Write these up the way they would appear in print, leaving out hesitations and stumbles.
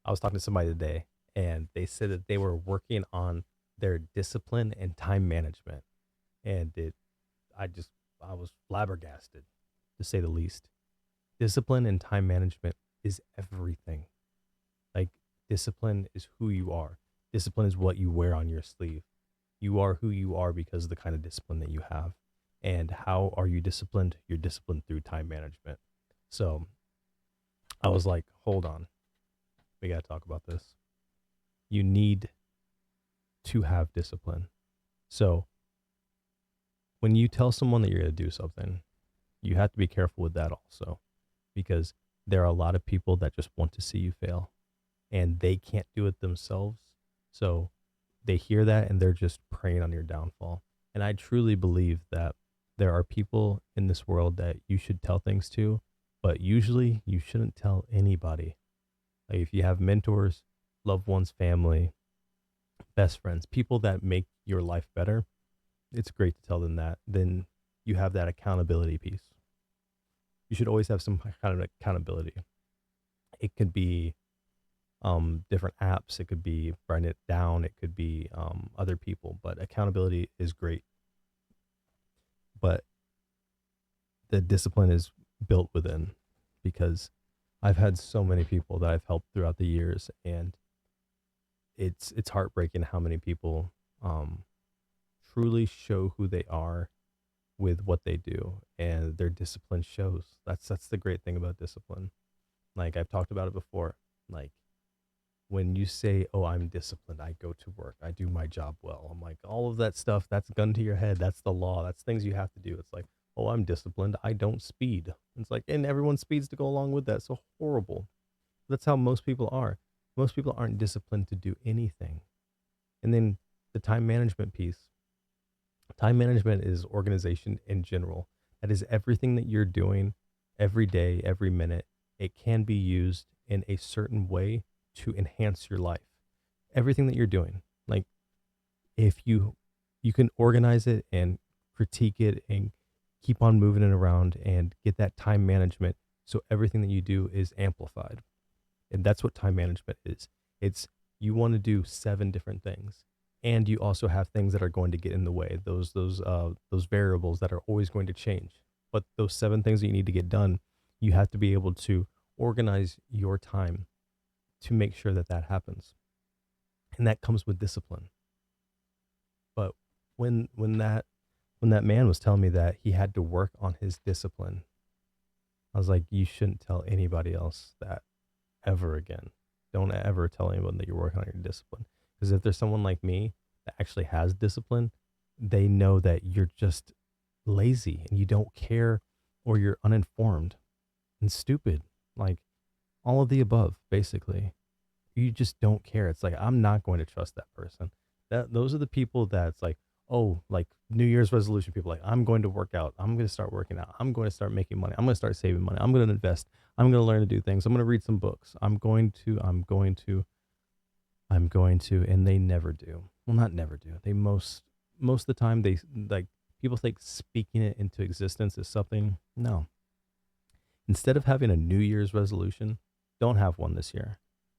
I was talking to somebody today, and they said that they were working on their discipline and time management, and I just, I was flabbergasted, to say the least. Discipline and time management is everything. Like, discipline is who you are. Discipline is what you wear on your sleeve. You are who you are because of the kind of discipline that you have. And how are you disciplined? You're disciplined through time management. So I was like, hold on, we got to talk about this. You need to have discipline. So when you tell someone that you're going to do something, you have to be careful with that also, because there are a lot of people that just want to see you fail and they can't do it themselves. So they hear that and they're just preying on your downfall. And I truly believe that there are people in this world that you should tell things to, but usually you shouldn't tell anybody. Like, if you have mentors, loved ones, family, best friends, people that make your life better, it's great to tell them that. Then you have that accountability piece. You should always have some kind of accountability. It could be different apps, it could be writing it down, it could be other people, but accountability is great. But the discipline is built within, because I've had so many people that I've helped throughout the years, and it's heartbreaking how many people um, truly show who they are with what they do, and their discipline shows. That's the great thing about discipline. Like, I've talked about it before. Like, when you say, "Oh, I'm disciplined. I go to work. I do my job well." I'm like, all of that stuff, that's gun to your head. That's the law. That's things you have to do. It's like, "Oh, I'm disciplined. I don't speed." It's like, and everyone speeds to go along with that. So horrible. That's how most people are. Most people aren't disciplined to do anything. And then the time management piece. Time management is organization in general. That is everything that you're doing every day, every minute. It can be used in a certain way to enhance your life. Everything that you're doing. Like, if you can organize it and critique it and keep on moving it around and get that time management, so everything that you do is amplified. And that's what time management is. It's, you want to do seven different things, and you also have things that are going to get in the way. Those variables that are always going to change. But those seven things that you need to get done, you have to be able to organize your time to make sure that that happens, and that comes with discipline. But when that man was telling me that he had to work on his discipline, I was like, you shouldn't tell anybody else that ever again. Don't ever tell anyone that you're working on your discipline. Because if there's someone like me that actually has discipline, they know that you're just lazy and you don't care, or you're uninformed and stupid. Like, all of the above, basically. You just don't care. It's like, I'm not going to trust that person. Those are the people that's like, oh, like New Year's resolution people, like, I'm going to work out. I'm going to start working out. I'm going to start making money. I'm going to start saving money. I'm going to invest. I'm going to learn to do things. I'm going to read some books. I'm going to, and they never do. Well, not never do. They most of the time, they, like, people think speaking it into existence is something. No. Instead of having a New Year's resolution, don't have one this year,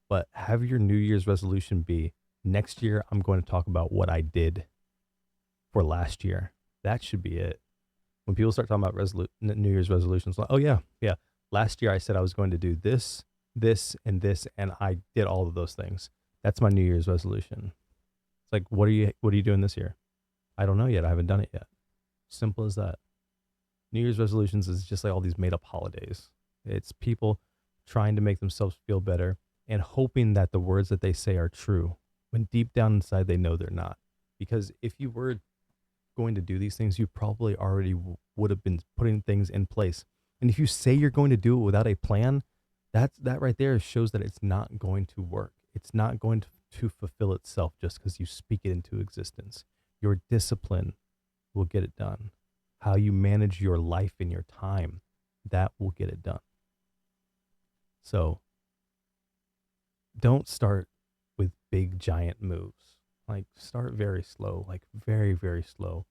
but have your New Year's resolution be, next year I'm going to talk about what I did for last year. That should be it. When people start talking about New Year's resolutions, like, oh yeah, yeah, last year I said I was going to do this, this, and this, and I did all of those things. That's my New Year's resolution. It's like, what are you doing this year? I don't know yet. I haven't done it yet. Simple as that. New Year's resolutions is just like all these made up holidays. It's people trying to make themselves feel better and hoping that the words that they say are true, when deep down inside they know they're not. Because if you were going to do these things, you probably already would have been putting things in place. And if you say you're going to do it without a plan, that right there shows that it's not going to work. It's not going to fulfill itself just because you speak it into existence. Your discipline will get it done. How you manage your life and your time, that will get it done. So don't start with big giant moves. Like, start very slow, like very, very slow,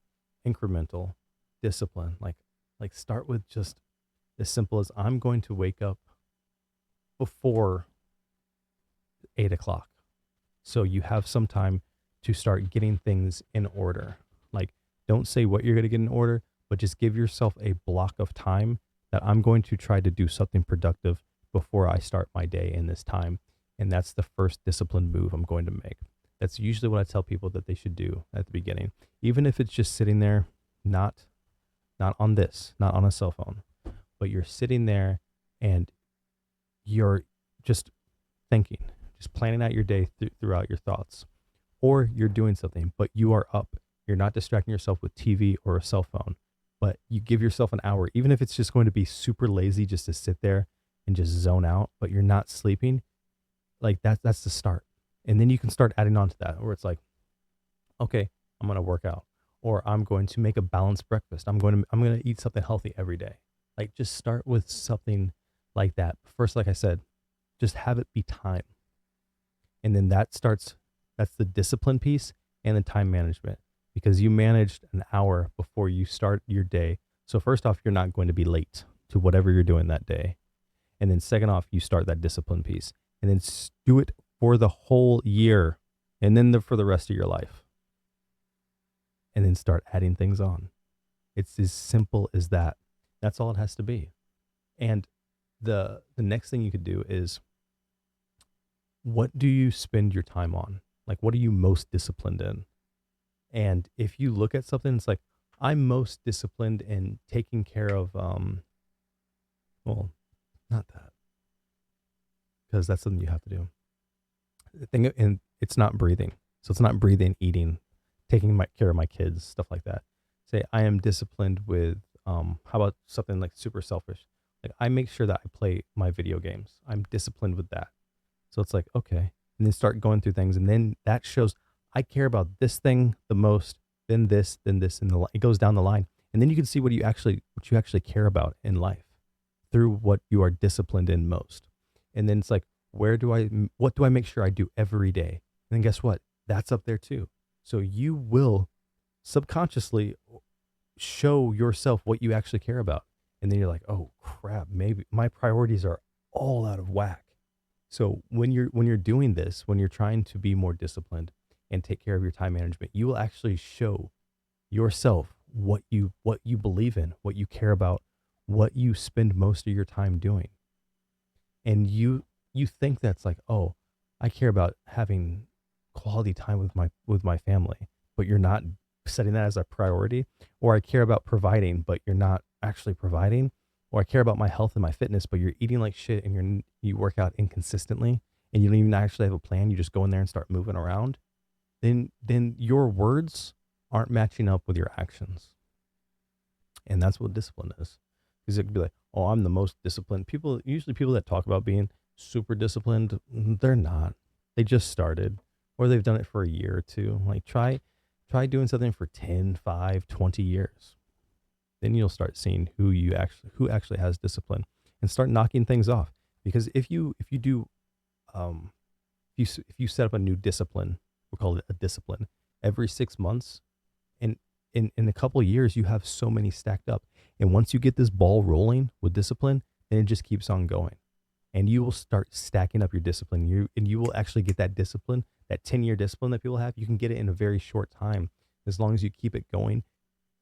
incremental discipline. Like start with just as simple as, I'm going to wake up before 8 o'clock. So you have some time to start getting things in order. Like, don't say what you're going to get in order, but just give yourself a block of time that I'm going to try to do something productive before I start my day in this time. And that's the first disciplined move I'm going to make. That's usually what I tell people that they should do at the beginning, even if it's just sitting there, not on this, not on a cell phone, but you're sitting there and you're just thinking, just planning out your day throughout your thoughts, or you're doing something, but you are up. You're not distracting yourself with TV or a cell phone, but you give yourself an hour, even if it's just going to be super lazy just to sit there and just zone out, but you're not sleeping. Like that's the start. And then you can start adding on to that where it's like, okay, I'm going to work out, or I'm going to make a balanced breakfast. I'm going to eat something healthy every day. Like, just start with something like that. First, like I said, just have it be time. And then that's the discipline piece and the time management, because you managed an hour before you start your day. So first off, you're not going to be late to whatever you're doing that day. And then second off, you start that discipline piece, and then do it for the whole year, and then for the rest of your life. And then start adding things on. It's as simple as that. That's all it has to be. And the next thing you could do is, what do you spend your time on? Like, what are you most disciplined in? And if you look at something, it's like, I'm most disciplined in taking care of, well, not that, because that's something you have to do. The thing, and it's not breathing. So it's not breathing, eating, taking care of my kids, stuff like that. Say I am disciplined with, how about something like super selfish? Like, I make sure that I play my video games. I'm disciplined with that. So it's like, okay. And then start going through things. And then that shows I care about this thing the most, then this, and it goes down the line. And then you can see what you actually care about in life through what you are disciplined in most. And then it's like, what do I make sure I do every day? And then guess what? That's up there too. So you will subconsciously show yourself what you actually care about. And then you're like, oh crap, maybe my priorities are all out of whack. So when you're doing this, when you're trying to be more disciplined and take care of your time management, you will actually show yourself what you believe in, what you care about, what you spend most of your time doing. And you think that's like, oh, I care about having quality time with my family, but you're not setting that as a priority. Or I care about providing, but you're not actually providing. Or I care about my health and my fitness, but you're eating like shit and you work out inconsistently and you don't even actually have a plan. You just go in there and start moving around. Then your words aren't matching up with your actions. And that's what discipline is. Because it could be like, oh, I'm the most disciplined. Usually people that talk about being super disciplined, they're not. They just started, or they've done it for a year or two. Like, try doing something for 10, 5, 20 years. Then you'll start seeing who actually has discipline, and start knocking things off. Because if you set up a new discipline, we'll call it a discipline, every 6 months, and in a couple of years, you have so many stacked up. And once you get this ball rolling with discipline, then it just keeps on going. And you will start stacking up your discipline. You will actually get that discipline, that 10-year discipline that people have. You can get it in a very short time, as long as you keep it going,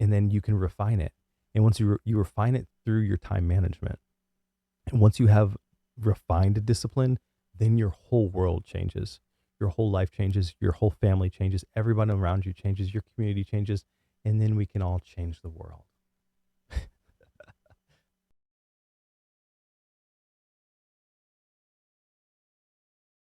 and then you can refine it. And once you refine it through your time management, and once you have refined a discipline, then your whole world changes. Your whole life changes. Your whole family changes. Everybody around you changes. Your community changes. And then we can all change the world.